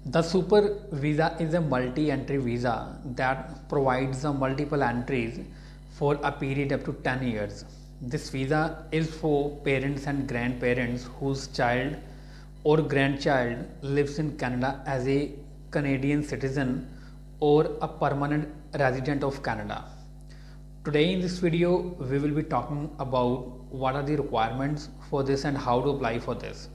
The super visa is a multi-entry visa that provides the multiple entries for a period up to 10 years. This visa is for parents and grandparents whose child or grandchild lives in Canada as a Canadian citizen or a permanent resident of Canada. Today in this video, we will be talking about what are the requirements for this and how to apply for this.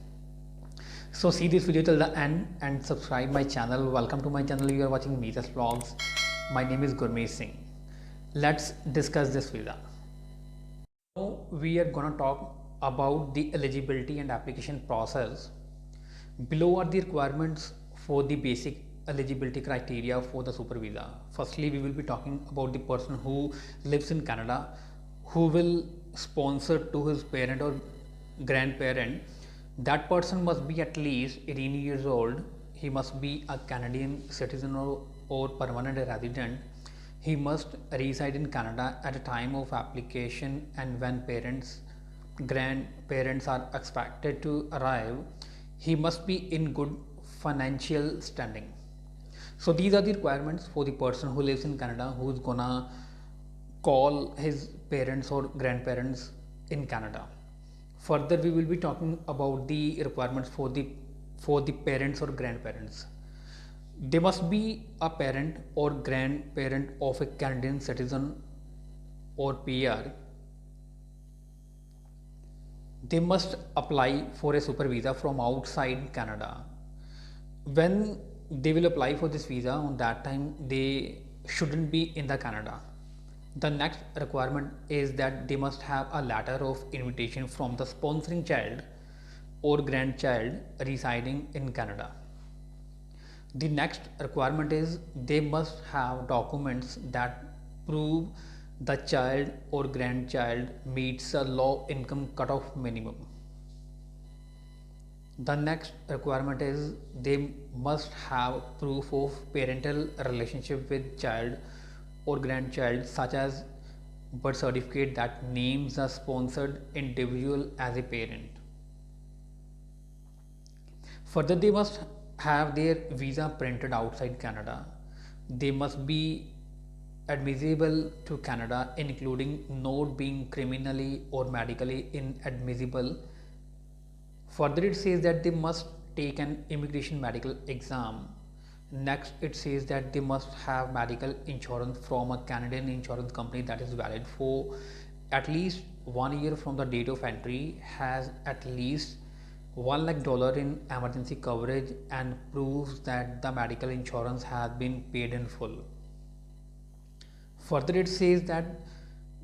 So see this video till the end and subscribe my channel. Welcome to my channel. You are watching Meetus Vlogs. My name is Gurmeet Singh. Let's discuss this visa. Now we are gonna talk about the eligibility and application process. Below are the requirements for the basic eligibility criteria for the super visa. Firstly, we will be talking about the person who lives in Canada, who will sponsor to his parent or grandparent. That person must be at least 18 years old. He must be a Canadian citizen or permanent resident. He must reside in Canada at a time of application, and when parents grandparents are expected to arrive, he must be in good financial standing. So these are the requirements for the person who lives in Canada, who's gonna call his parents or grandparents in Canada. Further, we will be talking about the requirements for the parents or grandparents. They must be a parent or grandparent of a Canadian citizen or PR. They must apply for a super visa from outside Canada. When they will apply for this visa, on that time they shouldn't be in the Canada. The next requirement is that they must have a letter of invitation from the sponsoring child or grandchild residing in Canada. The next requirement is they must have documents that prove the child or grandchild meets a low income cutoff minimum. The next requirement is they must have proof of parental relationship with child or grandchild, such as birth certificate that names a sponsored individual as a parent. Further, they must have their visa printed outside Canada. They must be admissible to Canada, including not being criminally or medically inadmissible. Further, it says that they must take an immigration medical exam. Next, it says that they must have medical insurance from a Canadian insurance company that is valid for at least 1 year from the date of entry, has at least $1 lakh in emergency coverage, and proves that the medical insurance has been paid in full. Further, it says that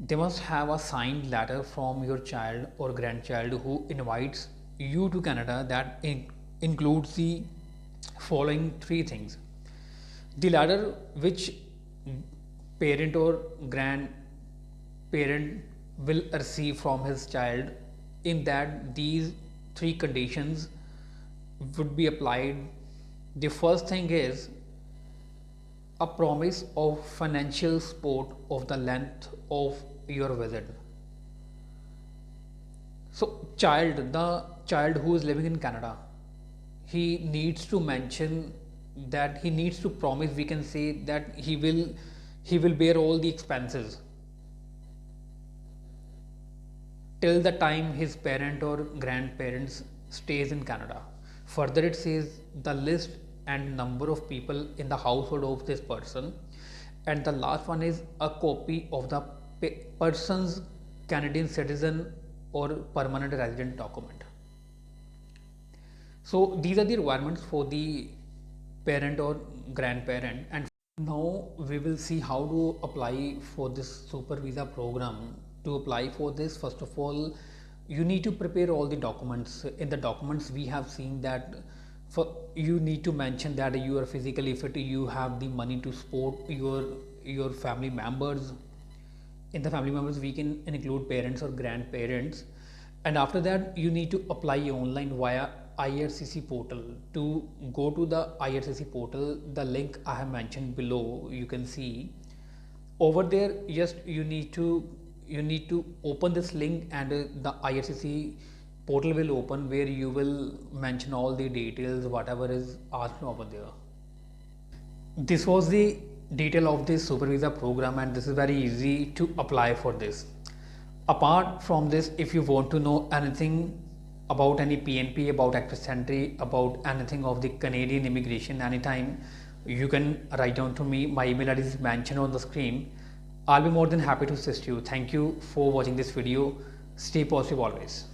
they must have a signed letter from your child or grandchild who invites you to Canada that includes the following three things: the letter which parent or grandparent will receive from his child, in that these three conditions would be applied. The first thing is a promise of financial support of the length of your visit. So the child who is living in Canada, he needs to mention that he needs to promise, we can say that he will bear all the expenses till the time his parent or grandparents stays in Canada. Further, it says the list and number of people in the household of this person, and the last one is a copy of the person's Canadian citizen or permanent resident document. So these are the requirements for the parent or grandparent. And now we will see how to apply for this super visa program. To apply for this, first of all, you need to prepare all the documents. In the documents we have seen that you need to mention that you are physically fit, you have the money to support your family members. In the family members we can include parents or grandparents. And after that, you need to apply online via IRCC portal. To go to the IRCC portal, the link I have mentioned below, you can see over there. Just you need to open this link, and the IRCC portal will open where you will mention all the details whatever is asked over there. This was the detail of this super visa program, and this is very easy to apply for this. Apart from this, if you want to know anything about any PNP, about Access Entry, about anything of the Canadian immigration anytime, you can write down to me. My email address is mentioned on the screen. I'll be more than happy to assist you. Thank you for watching this video. Stay positive always.